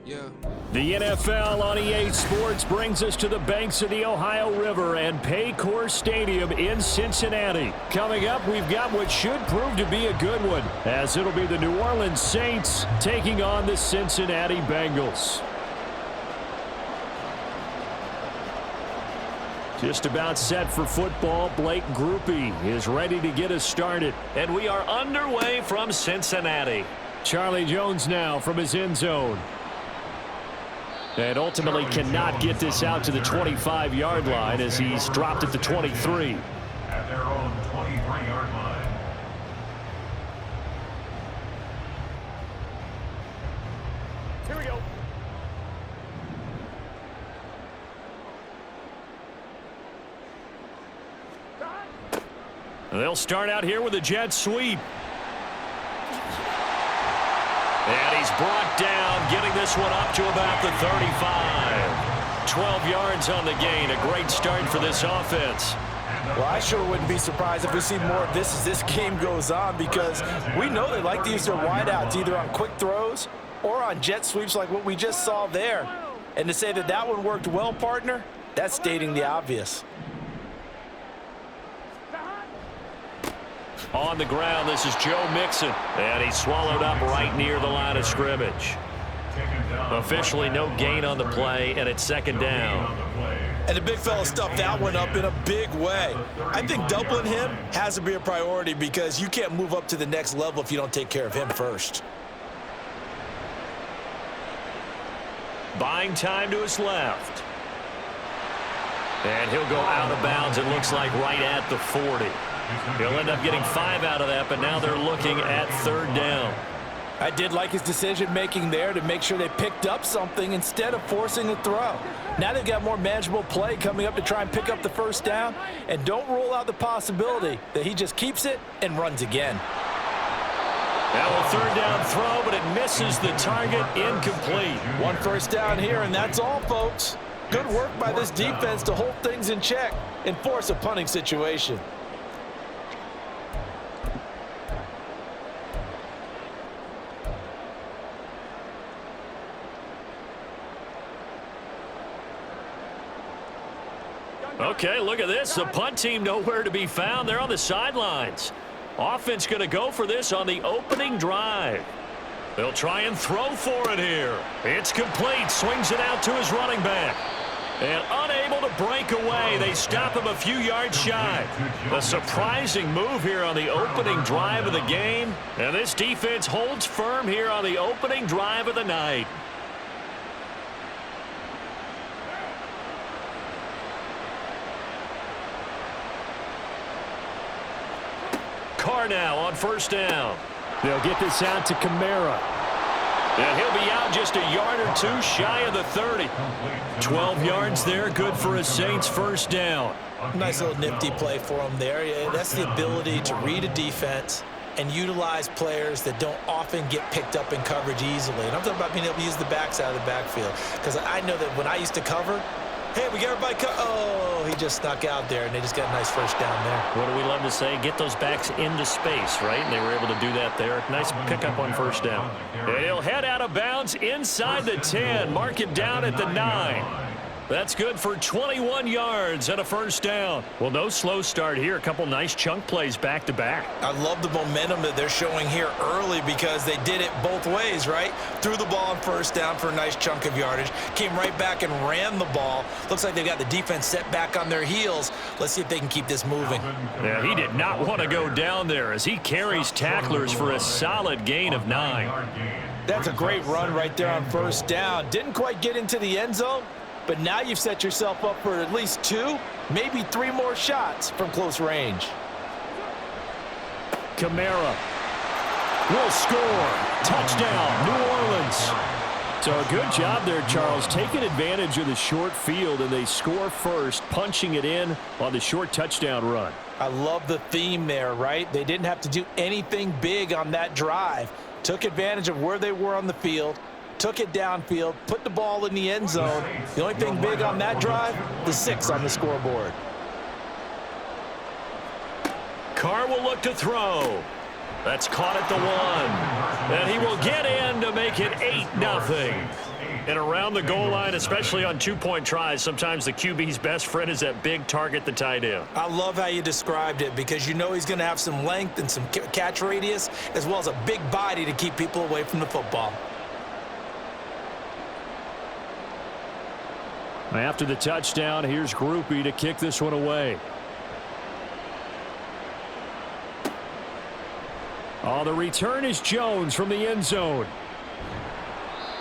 Yeah. The NFL on EA Sports brings us to the banks of the Ohio River and Paycor Stadium in Cincinnati. Coming up, we've got what should prove to be a good one, as it'll be the New Orleans Saints taking on the Cincinnati Bengals. Just about set for football. Blake Groupie is ready to get us started. And we are underway from Cincinnati. Charlie Jones now from his end zone. And ultimately cannot get this out to the 25-yard line as he's dropped at the 23. At their own 23-yard line. Here we go. They'll start out here with a jet sweep. And he's brought down, getting this one up to about the 35. 12 yards on the gain. A great start for this offense. Well, I sure wouldn't be surprised if we see more of this as this game goes on, because we know they like to use their wideouts either on quick throws or on jet sweeps like what we just saw there. And to say that that one worked well, partner, that's stating the obvious. On the ground, this is Joe Mixon. And he's swallowed up right near the line of scrimmage. Officially no gain on the play, and it's second down. And the big fella stuffed that one up in a big way. I think doubling him has to be a priority, because you can't move up to the next level if you don't take care of him first. Buying time to his left. And he'll go out of bounds, it looks like right at the 40. He'll end up getting 5 out of that, but now they're looking at third down. I did like his decision-making there to make sure they picked up something instead of forcing a throw. Now they've got more manageable play coming up to try and pick up the first down, and don't rule out the possibility that he just keeps it and runs again. Now a third down throw, but it misses the target, incomplete. One first down here, and that's all, folks. Good work by this defense to hold things in check and force a punting situation. Okay, look at this. The punt team nowhere to be found. They're on the sidelines. Offense going to go for this on the opening drive. They'll try and throw for it here. It's complete. Swings it out to his running back. And unable to break away. They stop him a few yards shy. A surprising move here on the opening drive of the game. And this defense holds firm here on the opening drive of the night. Carr now on first down. They'll get this out to Kamara. And he'll be out just a yard or two shy of the 30. 12 yards there, good for a Saints first down. Nice little nifty play for him there. Yeah, that's the ability to read a defense and utilize players that don't often get picked up in coverage easily. And I'm talking about being able to use the backs out of the backfield, because I know that when I used to cover, hey, we got everybody oh, he just snuck out there, and they just got a nice first down there. What do we love to say? Get those backs into space, right? And they were able to do that there. Nice pickup on first down. And he'll head out of bounds inside the 10. Mark it down at the 9. That's good for 21 yards and a first down. Well, no slow start here. A couple nice chunk plays back-to-back. I love the momentum that they're showing here early, because they did it both ways, right? Threw the ball on first down for a nice chunk of yardage. Came right back and ran the ball. Looks like they've got the defense set back on their heels. Let's see if they can keep this moving. Yeah, he did not want to go down there as he carries tacklers for a solid gain of 9. That's a great run right there on first down. Didn't quite get into the end zone, but now you've set yourself up for at least 2, maybe 3 more shots from close range. Kamara will score. Touchdown, New Orleans. So a good job there, Charles, taking advantage of the short field, and they score first, punching it in on the short touchdown run. I love the theme there, right? They didn't have to do anything big on that drive. Took advantage of where they were on the field, took it downfield, put the ball in the end zone. The only thing big on that drive, the 6 on the scoreboard. Carr will look to throw. That's caught at the 1. And he will get in to make it 8-0. And around the goal line, especially on two-point tries, sometimes the QB's best friend is that big target, the tight end. I love how you described it because you know he's going to have some length and some catch radius as well as a big body to keep people away from the football. After the touchdown, here's Groupie to kick this one away. Oh, the return is Jones from the end zone.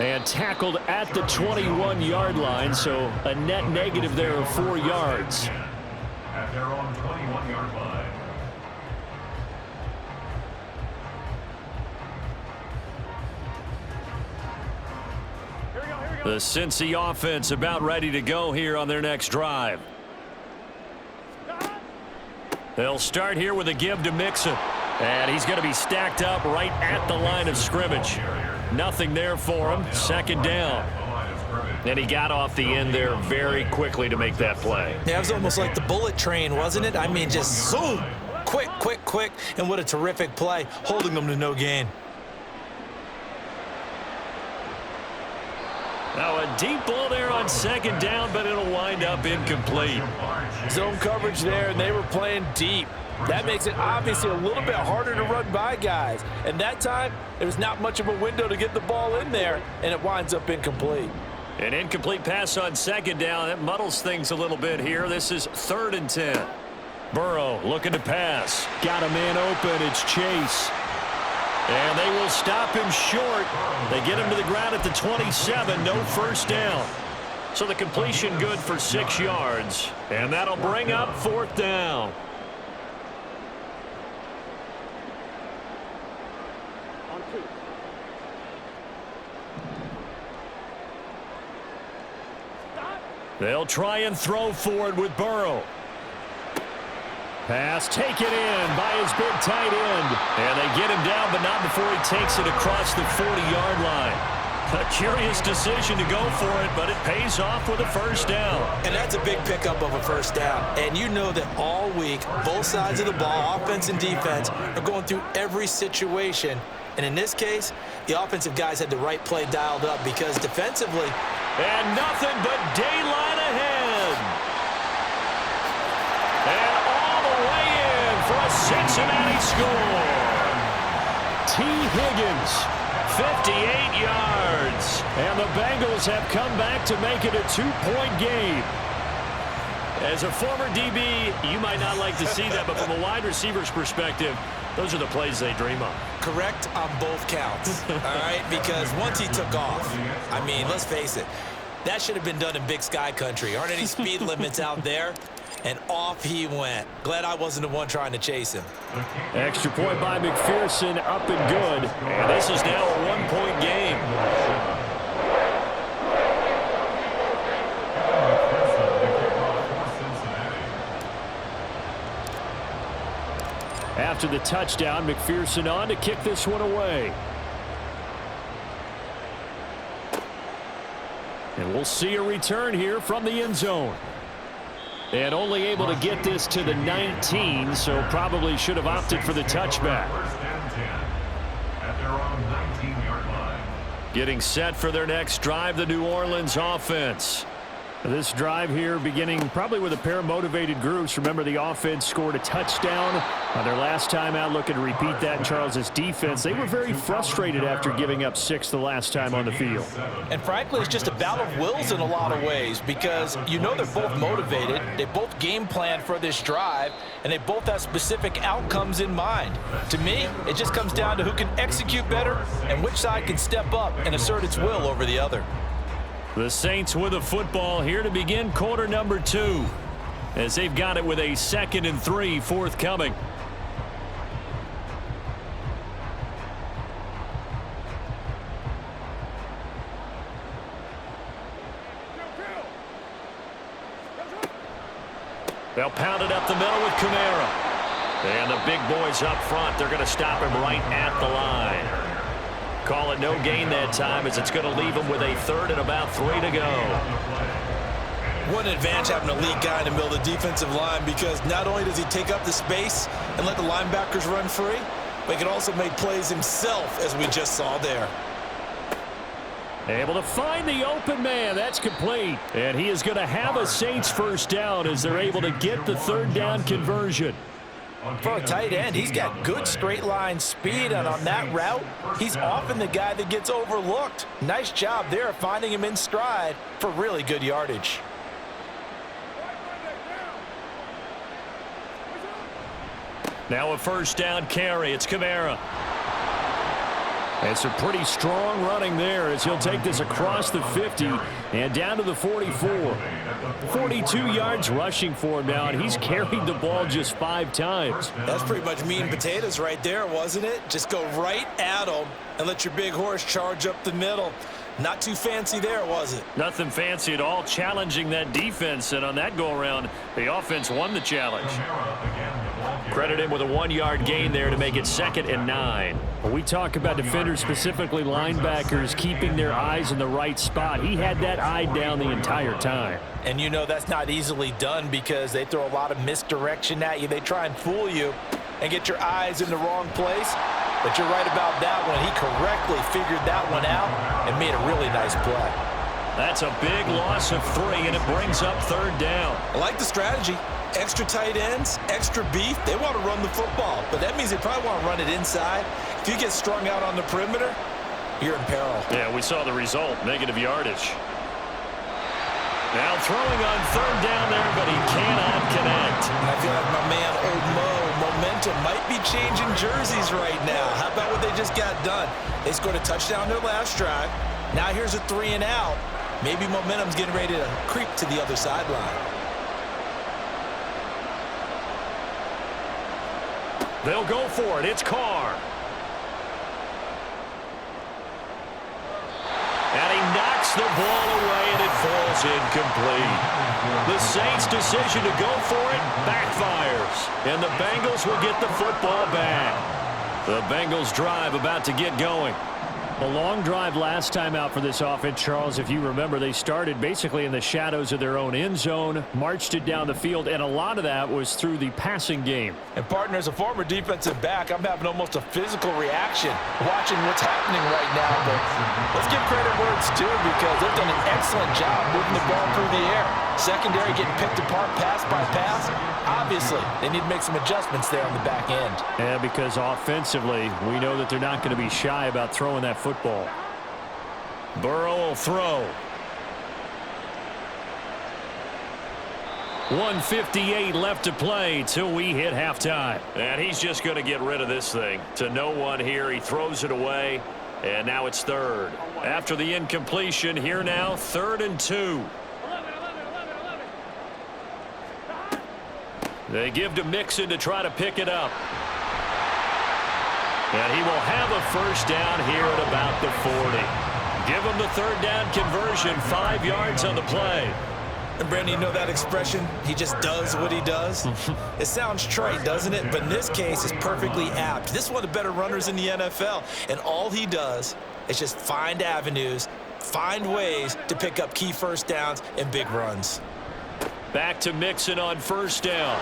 And tackled at the 21-yard line, so a net negative there of 4 yards. At their own 21-yard line. The Cincy offense about ready to go here on their next drive. They'll start here with a give to Mixon. And he's going to be stacked up right at the line of scrimmage. Nothing there for him. Second down. And he got off the end there very quickly to make that play. Yeah, it was almost like the bullet train, wasn't it? I mean, just zoom. Quick, quick, quick. And what a terrific play, holding them to no gain. Now a deep ball there on second down, but it'll wind up incomplete. Zone coverage there, and they were playing deep. That makes it obviously a little bit harder to run by guys. And that time, there was not much of a window to get the ball in there, and it winds up incomplete. An incomplete pass on second down. That muddles things a little bit here. This is 3rd and 10. Burrow looking to pass. Got a man open. It's Chase. And they will stop him short. They get him to the ground at the 27. No first down. So the completion good for 6 yards. And that'll bring up 4th down. They'll try and throw for it with Burrow. Pass taken in by his big tight end. And they get him down, but not before he takes it across the 40-yard line. A curious decision to go for it, but it pays off with a first down. And that's a big pickup of a first down. And you know that all week, both sides of the ball, offense and defense, are going through every situation. And in this case, the offensive guys had the right play dialed up because defensively, and nothing but daylight ahead. And all the way in for a Cincinnati score. T. Higgins, 58 yards. and the Bengals have come back to make it a 2-point game. As a former DB, you might not like to see that, but from a wide receiver's perspective, those are the plays they dream of. correct on both counts, all right? Because once he took off, I mean, let's face it, that should have been done in Big Sky country. Aren't any speed limits out there? And off he went. Glad I wasn't the one trying to chase him. Extra point by McPherson, up and good. And this is now a 1-point game. After the touchdown, McPherson on to kick this one away. And we'll see a return here from the end zone. And only able to get this to the 19, so probably should have opted for the touchback. First and 10 at their own 19-yard line. Getting set for their next drive, the New Orleans offense. This drive here beginning probably with a pair of motivated groups. Remember, the offense scored a touchdown on their last time out, looking to repeat that in Charles's defense. They were very frustrated after giving up 6 the last time on the field. And frankly, it's just a battle of wills in a lot of ways because you know they're both motivated. They both game planned for this drive, and they both have specific outcomes in mind. To me, it just comes down to who can execute better and which side can step up and assert its will over the other. The Saints with a football here to begin quarter number 2, as they've got it with a 2nd and 3 forthcoming. They'll pound it up the middle with Kamara. And the big boys up front, they're going to stop him right at the line. Call it no gain that time, as it's going to leave him with a 3rd and about 3 to go. What an advantage having a lead guy in the middle of the defensive line, because not only does he take up the space and let the linebackers run free, but he can also make plays himself, as we just saw there. Able to find the open man. That's complete. And he is going to have a Saints first down as they're able to get the third down conversion. For a tight end, he's got good straight line speed, and on that route, he's often the guy that gets overlooked. Nice job there finding him in stride for really good yardage. Now a first down carry. It's Kamara. And some pretty strong running there as he'll take this across the 50 and down to the 44. 42 yards rushing for him now, and he's carried the ball just 5 times. That's pretty much meat and potatoes right there, wasn't it? Just go right at him and let your big horse charge up the middle. Not too fancy there, was it? Nothing fancy at all, challenging that defense, and on that go-around, the offense won the challenge. Credit him with a 1-yard gain there to make it 2nd and 9. When we talk about defenders, specifically linebackers, keeping their eyes in the right spot, he had that eye down the entire time. And you know that's not easily done because they throw a lot of misdirection at you. They try and fool you and get your eyes in the wrong place. But you're right about that one. He correctly figured that one out and made a really nice play. That's a big loss of 3, and it brings up 3rd down. I like the strategy. Extra tight ends, extra beef. They want to run the football, but that means they probably want to run it inside. If you get strung out on the perimeter, you're in peril. Yeah, we saw the result, negative yardage. Now throwing on 3rd down there, but he cannot connect. And I feel like my man, Old Mo, momentum might be changing jerseys right now. How about what they just got done? They scored a touchdown their last drive. Now here's a 3 and out. Maybe momentum's getting ready to creep to the other sideline. They'll go for it. It's Carr. And he knocks the ball away, and it falls incomplete. The Saints' decision to go for it backfires, and the Bengals will get the football back. The Bengals drive about to get going. A long drive last time out for this offense, Charles. If you remember, they started basically in the shadows of their own end zone, marched it down the field, and a lot of that was through the passing game. And partner, as a former defensive back, I'm having almost a physical reaction watching what's happening right now. But let's give credit where it's due because they've done an excellent job moving the ball through the air. Secondary getting picked apart pass by pass. Obviously, they need to make some adjustments there on the back end. Yeah, because offensively, we know that they're not going to be shy about throwing that football. Burrow will throw. 1:58 left to play till we hit halftime. And he's just going to get rid of this thing. To no one here, he throws it away, and now it's 3rd. After the incompletion, here now, 3rd and 2. They give to Mixon to try to pick it up. And he will have a first down here at about the 40. Give him the 3rd down conversion, 5 yards on the play. And Brandon, you know that expression? He just does what he does? It sounds trite, doesn't it? But in this case, it's perfectly apt. This is one of the better runners in the NFL. And all he does is just find avenues, find ways to pick up key first downs and big runs. Back to Mixon on first down.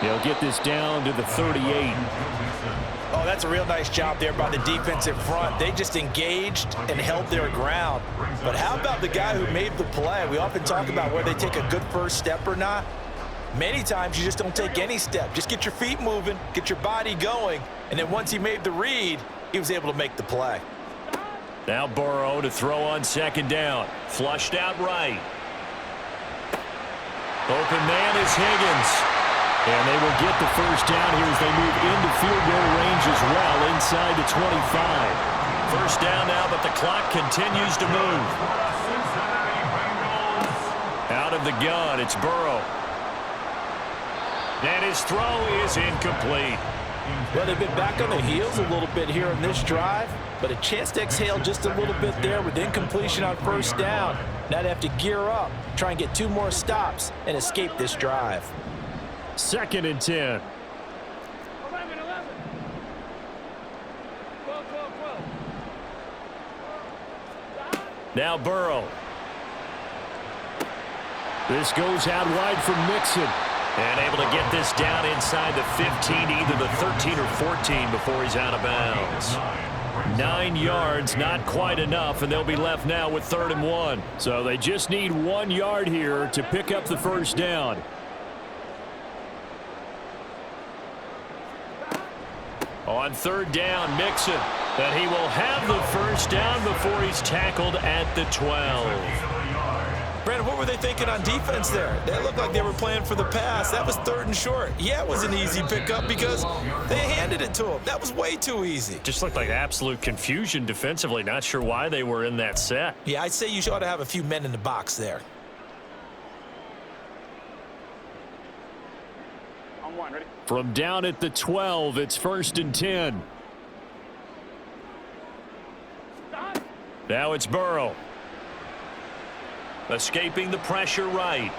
They'll get this down to the 38. Oh, that's a real nice job there by the defensive front. They just engaged and held their ground. But how about the guy who made the play? We often talk about whether they take a good first step or not. Many times you just don't take any step. Just get your feet moving, get your body going, and then once he made the read, he was able to make the play. Now Burrow to throw on 2nd down. Flushed out right. Open man is Higgins. And they will get the first down here as they move into field goal range as well, inside the 25. First down now, but the clock continues to move. Out of the gun, it's Burrow. And his throw is incomplete. Well, they've been back on the heels a little bit here in this drive, but a chance to exhale just a little bit there with incompletion on first down. Now they have to gear up, try and get 2 more stops, and escape this drive. 2nd and 10. Now Burrow. This goes out wide from Mixon. And able to get this down inside the 15, either the 13 or 14 before he's out of bounds. 9 yards, not quite enough, and they'll be left now with 3rd and 1. So they just need 1 yard here to pick up the first down. On 3rd down, Mixon. That he will have the first down before he's tackled at the 12. Brandon, what were they thinking on defense there? They looked like they were playing for the pass. That was 3rd and short. Yeah, it was an easy pickup because they handed it to him. That was way too easy. Just looked like absolute confusion defensively. Not sure why they were in that set. Yeah, I'd say you ought to have a few men in the box there. From down at the 12, it's 1st and 10. Now it's Burrow. Escaping the pressure right.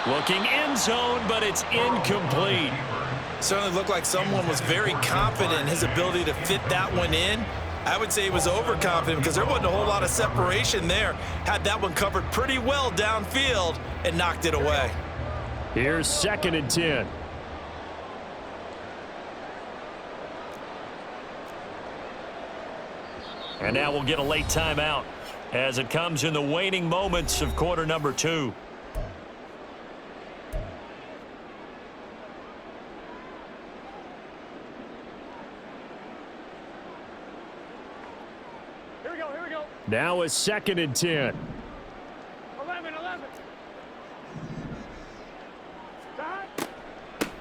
Looking end zone, but it's incomplete. Certainly looked like someone was very confident in his ability to fit that one in. I would say he was overconfident because there wasn't a whole lot of separation there. Had that one covered pretty well downfield and knocked it away. Here's 2nd and 10. And now we'll get a late timeout as it comes in the waning moments of quarter number 2. Here we go. Now it's 2nd and 10. 11.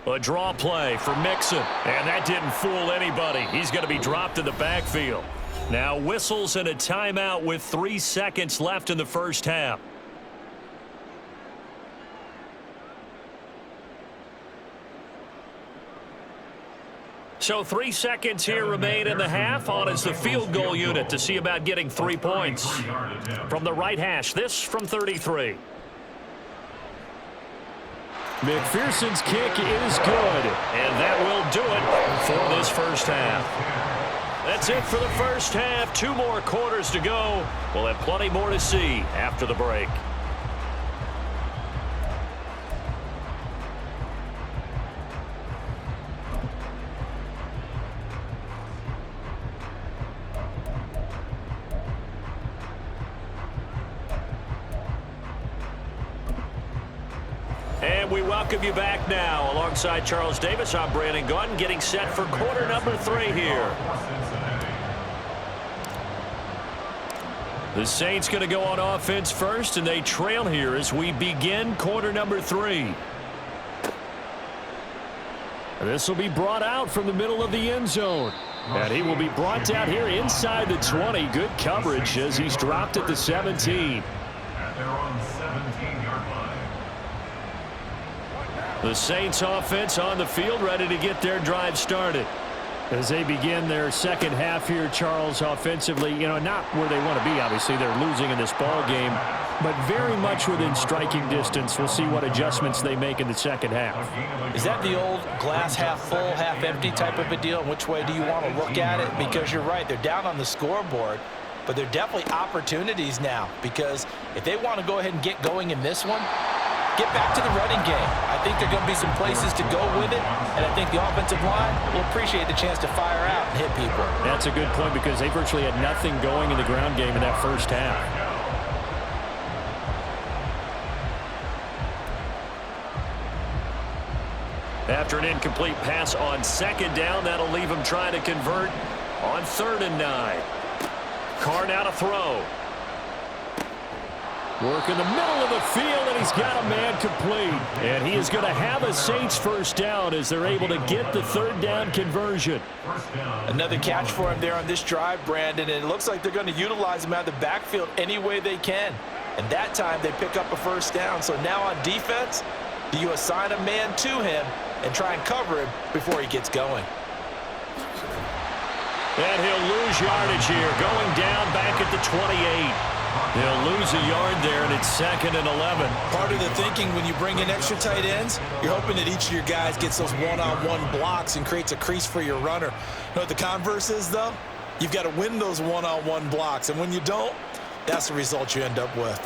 A draw play for Mixon, and that didn't fool anybody. He's going to be dropped in the backfield. Now whistles and a timeout with 3 seconds left in the first half. So 3 seconds here remain in the half. On is the field goal unit to see about getting 3 points. From the right hash, this from 33. McPherson's kick is good. And that will do it for this first half. That's it for the first half. 2 more quarters to go. We'll have plenty more to see after the break. And we welcome you back now. Alongside Charles Davis, I'm Brandon Gaudin, getting set for quarter number 3 here. The Saints going to go on offense first, and they trail here as we begin quarter number 3. This will be brought out from the middle of the end zone. And he will be brought down here inside the 20. Good coverage as he's dropped at the 17. At their own 17-yard line. The Saints offense on the field, ready to get their drive started. As they begin their second half here, Charles, offensively, not where they want to be. Obviously, they're losing in this ball game, but very much within striking distance. We'll see what adjustments they make in the second half. Is that the old glass half full, half empty type of a deal? And which way do you want to look at it? Because you're right, they're down on the scoreboard, but they're definitely opportunities now, because if they want to go ahead and get going in this one, get back to the running game. I think there are going to be some places to go with it, and I think the offensive line will appreciate the chance to fire out and hit people. That's a good point because they virtually had nothing going in the ground game in that first half. After an incomplete pass on second down, that'll leave him trying to convert on 3rd and 9. Carr now to throw. Work in the middle of the field, and he's got a man complete. And he is going to have a Saints first down as they're able to get the 3rd down conversion. Another catch for him there on this drive, Brandon, and it looks like they're going to utilize him out of the backfield any way they can. And that time they pick up a first down. So now on defense, do you assign a man to him and try and cover him before he gets going? And he'll lose yardage here, going down back at the 28. They'll lose a yard there, and it's 2nd and 11. Part of the thinking when you bring in extra tight ends, you're hoping that each of your guys gets those one-on-one blocks and creates a crease for your runner. You know what the converse is, though? You've got to win those one-on-one blocks, and when you don't, that's the result you end up with.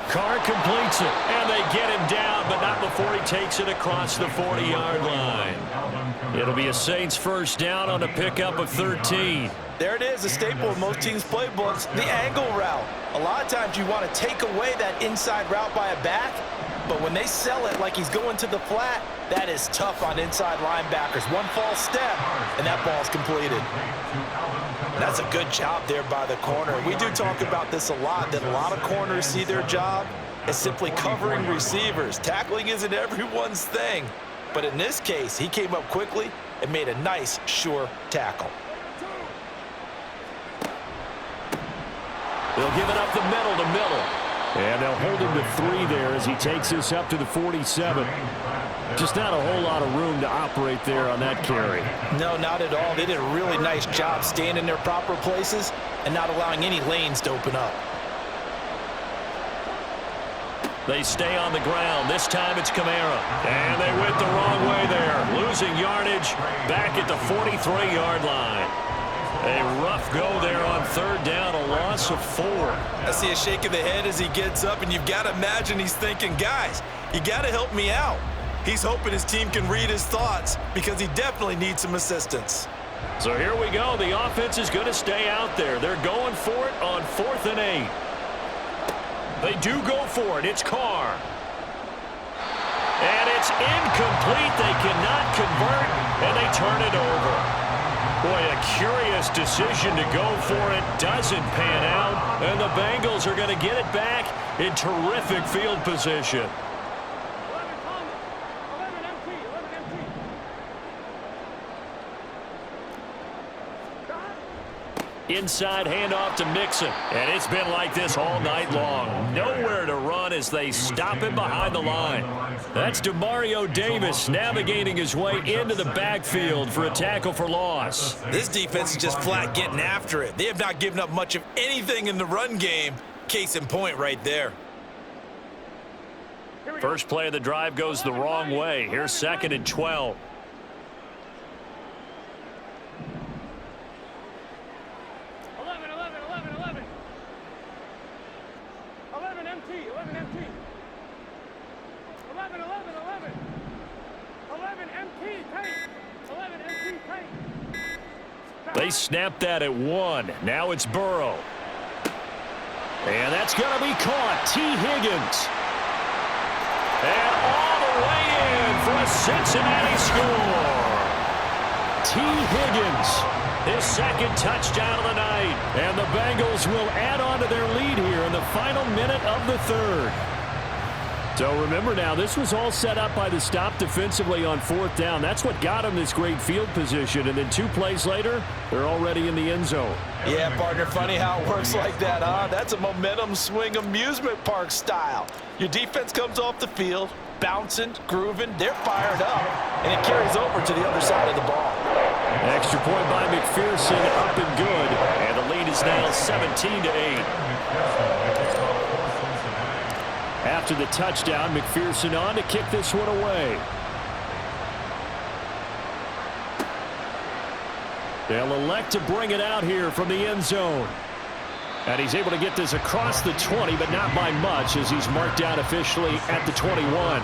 Carr completes it, and they get him down, but not before he takes it across the 40-yard line. It'll be a Saints first down on a pickup of 13. There it is, a staple of most teams' playbooks, the angle route. A lot of times you want to take away that inside route by a back, but when they sell it like he's going to the flat, that is tough on inside linebackers. One false step, and that ball's completed. That's a good job there by the corner. We do talk about this a lot, that a lot of corners see their job as simply covering receivers. Tackling isn't everyone's thing, but in this case, he came up quickly and made a nice, sure tackle. They'll give it up the middle to Miller. And they'll hold him to 3 there as he takes this up to the 47. Just not a whole lot of room to operate there on that carry. No, not at all. They did a really nice job staying in their proper places and not allowing any lanes to open up. They stay on the ground. This time it's Kamara. And they went the wrong way there. Losing yardage back at the 43-yard line. A rough go there on third down, a loss of 4. I see a shake of the head as he gets up, and you've got to imagine he's thinking, guys, you got to help me out. He's hoping his team can read his thoughts because he definitely needs some assistance. So here we go. The offense is going to stay out there. They're going for it on 4th and 8. They do go for it. It's Carr. And it's incomplete. They cannot convert, and they turn it over. Boy, a curious decision to go for it. Doesn't pan out, and the Bengals are going to get it back in terrific field position. 11 Thomas, 11 MT, 11 MT. Inside handoff to Mixon, and it's been like this all night long. Nowhere to run as they stop him behind the line. That's Demario Davis navigating his way into the backfield for a tackle for loss. This defense is just flat getting after it. They have not given up much of anything in the run game. Case in point right there. First play of the drive goes the wrong way. Here's 2nd and 12. 11 MT, 11 MT. 11 MT, tight. 11 MT, tight. They snapped that at 1. Now it's Burrow. And that's going to be caught. T. Higgins. And all the way in for a Cincinnati score. T. Higgins, his 2nd touchdown of the night. And the Bengals will add on to their lead here in the final minute of the 3rd. So remember now, this was all set up by the stop defensively on 4th down. That's what got them this great field position. And then 2 plays later, they're already in the end zone. Yeah, partner, funny how it works like that, huh? That's a momentum swing amusement park style. Your defense comes off the field, bouncing, grooving, they're fired up, and it carries over to the other side of the ball. Extra point by McPherson, up and good. And the lead is now 17-8. After the touchdown, McPherson on to kick this one away. They'll elect to bring it out here from the end zone. And he's able to get this across the 20, but not by much, as he's marked down officially at the 21.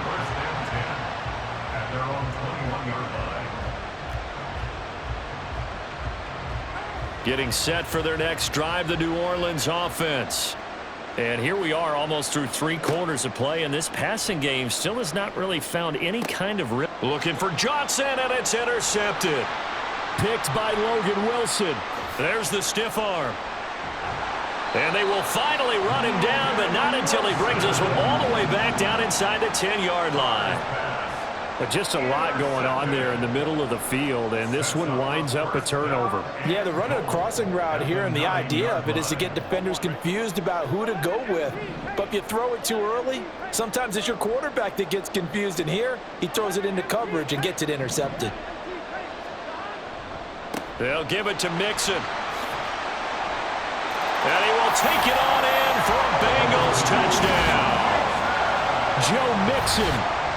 Getting set for their next drive, the New Orleans offense. And here we are almost through 3 quarters of play, and this passing game still has not really found any kind of rhythm. Looking for Johnson, and it's intercepted. Picked by Logan Wilson. There's the stiff arm. And they will finally run him down, but not until he brings this one all the way back down inside the 10-yard line. But just a lot going on there in the middle of the field, and this one winds up a turnover. Yeah, they're running a crossing route here, and the idea of it is to get defenders confused about who to go with. But if you throw it too early, sometimes it's your quarterback that gets confused, and here he throws it into coverage and gets it intercepted. They'll give it to Mixon. And he will take it on in for a Bengals touchdown. Joe Mixon,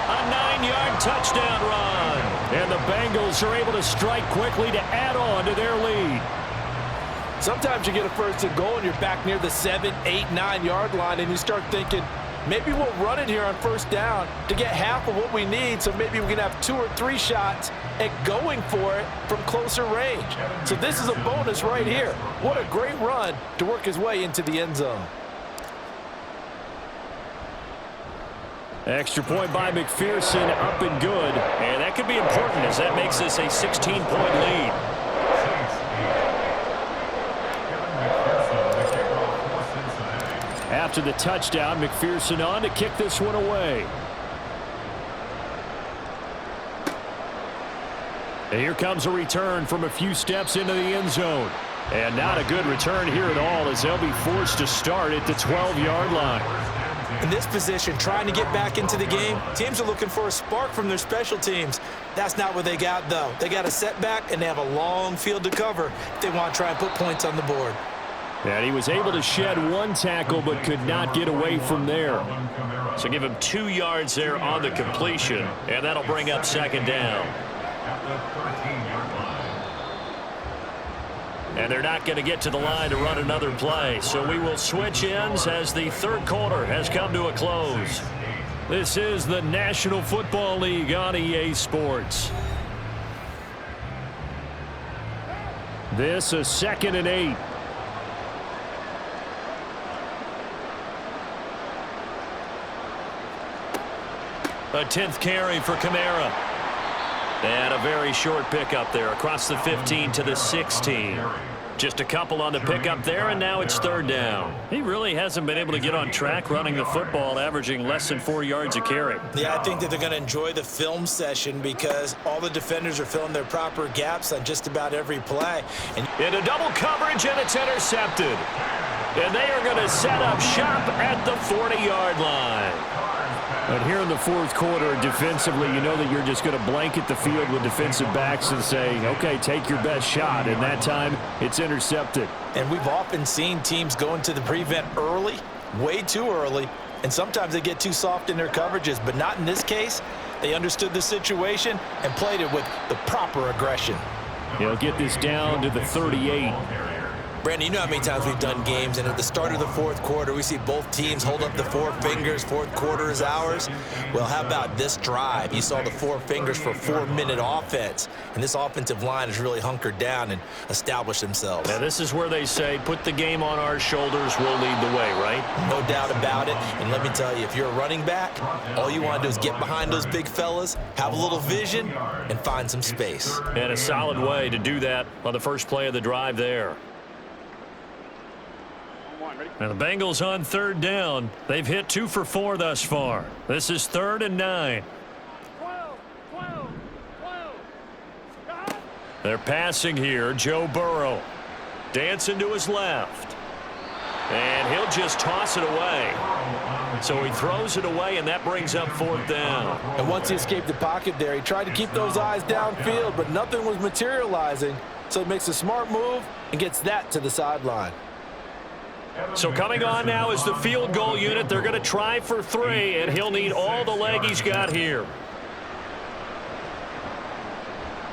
a 9-yard touchdown run. And the Bengals are able to strike quickly to add on to their lead. Sometimes you get a 1st and goal and you're back near the 7, 8, 9-yard line, and you start thinking, maybe we'll run it here on first down to get half of what we need, so maybe we can have 2 or 3 shots at going for it from closer range. So this is a bonus right here. What a great run to work his way into the end zone. Extra point by McPherson, up and good. And that could be important as that makes this a 16-point lead. After the touchdown, McPherson on to kick this one away. And here comes a return from a few steps into the end zone. And not a good return here at all as they'll be forced to start at the 12-yard line. In this position, trying to get back into the game, teams are looking for a spark from their special teams. That's not what they got, though. They got a setback, and they have a long field to cover if they want to try and put points on the board. And he was able to shed 1 tackle but could not get away from there. So give him 2 yards there on the completion, and that'll bring up second down. And they're not going to get to the line to run another play. So we will switch ends as the third quarter has come to a close. This is the National Football League on EA Sports. This is 2nd and 8. A 10th carry for Kamara. And a very short pickup there across the 15 to the 16. Just a couple on the pickup there, and now it's third down. He really hasn't been able to get on track running the football, averaging less than 4 yards a carry. Yeah, I think that they're going to enjoy the film session because all the defenders are filling their proper gaps on just about every play. And into double coverage, and it's intercepted. And they are going to set up shop at the 40-yard line. But here in the fourth quarter, defensively, you know that you're just going to blanket the field with defensive backs and say, okay, take your best shot. And that time, it's intercepted. And we've often seen teams go into the prevent early, way too early, and sometimes they get too soft in their coverages. But not in this case. They understood the situation and played it with the proper aggression. He'll get this down to the 38. Brandon, you know how many times we've done games, and at the start of the fourth quarter, we see both teams hold up the 4 fingers, fourth quarter is ours. Well, how about this drive? You saw the 4 fingers for 4-minute offense, and this offensive line has really hunkered down and established themselves. Now, this is where they say, put the game on our shoulders, we'll lead the way, right? No doubt about it, and let me tell you, if you're a running back, all you want to do is get behind those big fellas, have a little vision, and find some space. And a solid way to do that on the first play of the drive there. Now the Bengals on third down. They've hit 2 for 4 thus far. This is 3rd and 9. 12. They're passing here. Joe Burrow dancing to his left. And he'll just toss it away. So he throws it away, and that brings up 4th down. And once he escaped the pocket there, he tried to keep those eyes downfield, but nothing was materializing. So he makes a smart move and gets that to the sideline. So coming on now is the field goal unit. They're going to try for 3, and he'll need all the leg he's got here.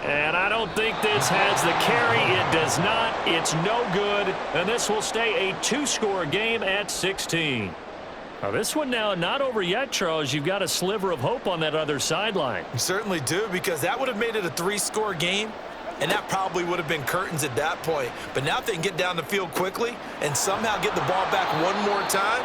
And I don't think this has the carry. It does not. It's no good. And this will stay a 2-score game at 16. Now this one now not over yet, Charles. You've got a sliver of hope on that other sideline. You certainly do, because that would have made it a 3-score game. And that probably would have been curtains at that point. But now if they can get down the field quickly and somehow get the ball back one more time,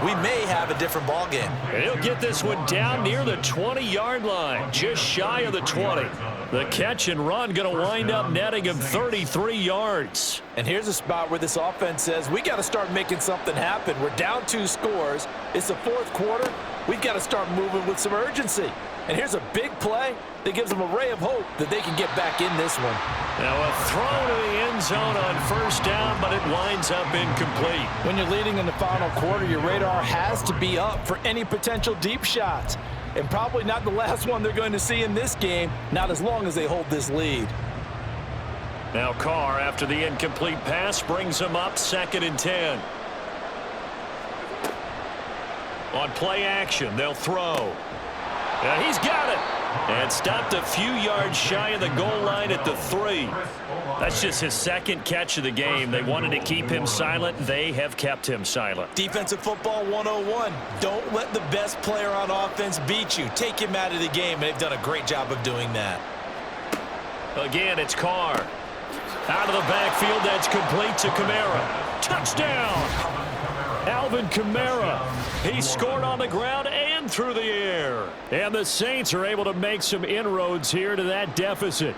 we may have a different ball game. And he'll get this one down near the 20-yard line, just shy of the 20. The catch and run going to wind up netting him 33 yards. And here's a spot where this offense says, we got to start making something happen. We're down 2 scores. It's the fourth quarter. We've got to start moving with some urgency. And here's a big play that gives them a ray of hope that they can get back in this one. Now a throw to the end zone on first down, but it winds up incomplete. When you're leading in the final quarter, your radar has to be up for any potential deep shots. And probably not the last one they're going to see in this game, not as long as they hold this lead. Now Carr, after the incomplete pass, brings them up 2nd and 10. On play action, they'll throw. And he's got it. And stopped a few yards shy of the goal line at the 3. That's just his second catch of the game. They wanted to keep him silent. They have kept him silent. Defensive football 101. Don't let the best player on offense beat you. Take him out of the game, and they've done a great job of doing that. Again, it's Carr. Out of the backfield, that's complete to Kamara. Touchdown! Alvin Kamara. He scored on the ground and through the air. And the Saints are able to make some inroads here to that deficit.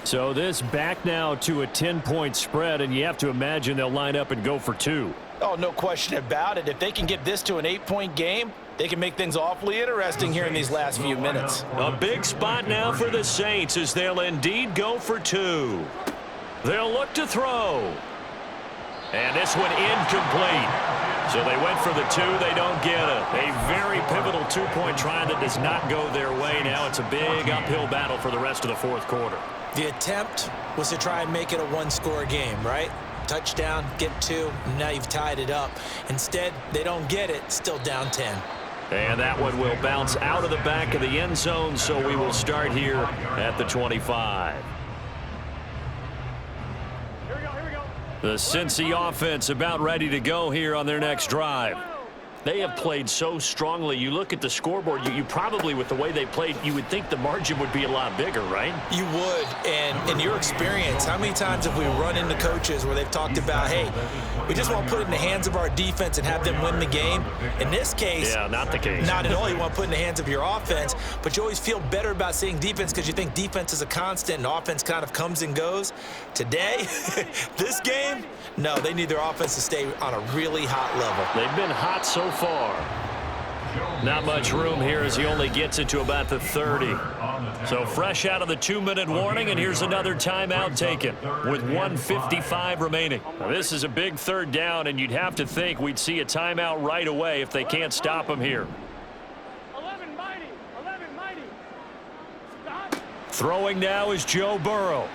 So this back now to a 10-point spread, and you have to imagine they'll line up and go for 2. Oh, no question about it. If they can get this to an 8-point game, they can make things awfully interesting here in these last few minutes. A big spot now for the Saints as they'll indeed go for 2. They'll look to throw. And this one incomplete. So they went for the 2. They don't get it. A very pivotal 2-point try that does not go their way. Now it's a big uphill battle for the rest of the fourth quarter. The attempt was to try and make it a one-score game, right? Touchdown, get 2, and now you've tied it up. Instead, they don't get it, still down 10. And that one will bounce out of the back of the end zone, so we will start here at the 25. The Cincy offense about ready to go here on their next drive. They have played so strongly. You look at the scoreboard, you probably, with the way they played, you would think the margin would be a lot bigger, right? You would, and in your experience, how many times have we run into coaches where they've talked about, hey, we just want to put it in the hands of our defense and have them win the game? In this case, yeah, not the case. Not at all. You want to put it in the hands of your offense, but you always feel better about saying defense because you think defense is a constant and offense kind of comes and goes. Today, this game, no, they need their offense to stay on a really hot level. They've been hot so far. Not much room here as he only gets it to about the 30. So fresh out of the 2-minute warning, and here's another timeout taken with 1:55 remaining. Now, this is a big third down, and you'd have to think we'd see a timeout right away if they can't stop him here. 11 mighty. 11 mighty. Stop. Throwing now is Joe Burrow.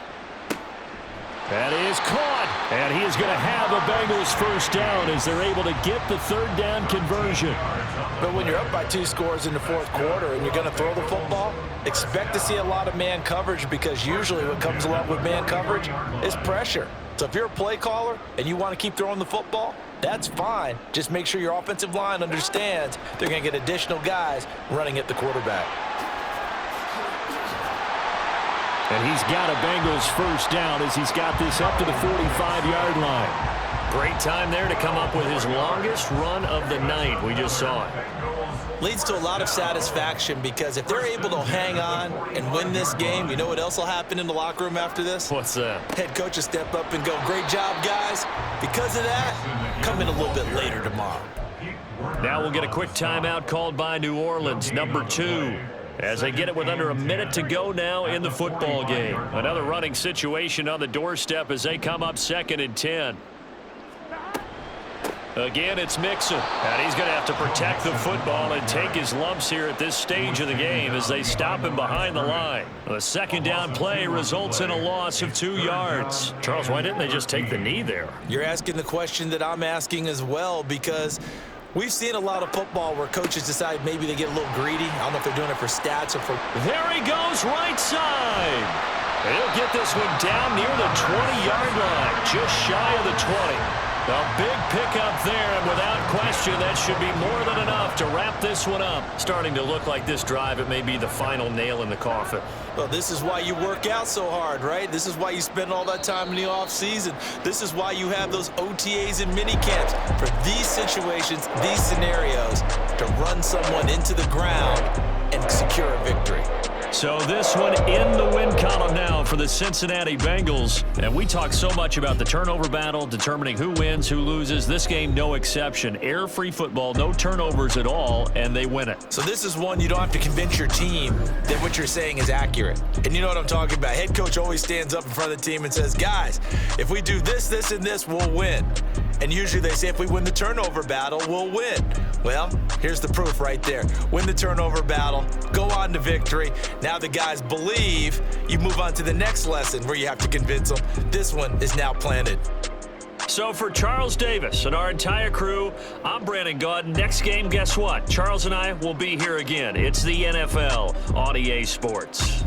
That is caught, and he is going to have a Bengals first down as they're able to get the third down conversion. But when you're up by 2 scores in the fourth quarter and you're going to throw the football, expect to see a lot of man coverage because usually what comes along with man coverage is pressure. So if you're a play caller and you want to keep throwing the football, that's fine. Just make sure your offensive line understands they're going to get additional guys running at the quarterback. And he's got a Bengals first down as he's got this up to the 45-yard line. Great time there to come up with his longest run of the night. We just saw it. Leads to a lot of satisfaction because if they're able to hang on and win this game, you know what else will happen in the locker room after this? What's that? Head coach will step up and go, great job, guys. Because of that, come in a little bit later tomorrow. Now we'll get a quick timeout called by New Orleans, number 2. As they get it with under a minute to go now in the football game. Another running situation on the doorstep as they come up 2nd and 10. Again, it's Mixon. And he's going to have to protect the football and take his lumps here at this stage of the game as they stop him behind the line. The second down play results in a loss of 2 yards. Charles, why didn't they just take the knee there? You're asking the question that I'm asking as well because we've seen a lot of football where coaches decide maybe they get a little greedy. I don't know if they're doing it for stats or for... There he goes, right side. He'll get this one down near the 20-yard line, just shy of the 20. A big pickup there, and without question, that should be more than enough to wrap this one up. Starting to look like this drive, it may be the final nail in the coffin. Well, this is why you work out so hard, right? This is why you spend all that time in the offseason. This is why you have those OTAs and mini camps for these situations, these scenarios, to run someone into the ground and secure a victory. So this one in the win column now for the Cincinnati Bengals. And we talk so much about the turnover battle, determining who wins, who loses. This game, no exception. Air-free football, no turnovers at all, and they win it. So this is one you don't have to convince your team that what you're saying is accurate. And you know what I'm talking about. Head coach always stands up in front of the team and says, guys, if we do this, this, and this, we'll win. And usually they say if we win the turnover battle, we'll win. Well, here's the proof right there. Win the turnover battle, go on to victory. Now the guys believe. You move on to the next lesson where you have to convince them. This one is now planted. So for Charles Davis and our entire crew, I'm Brandon Gaudin. Next game, guess what? Charles and I will be here again. It's the NFL on EA Sports.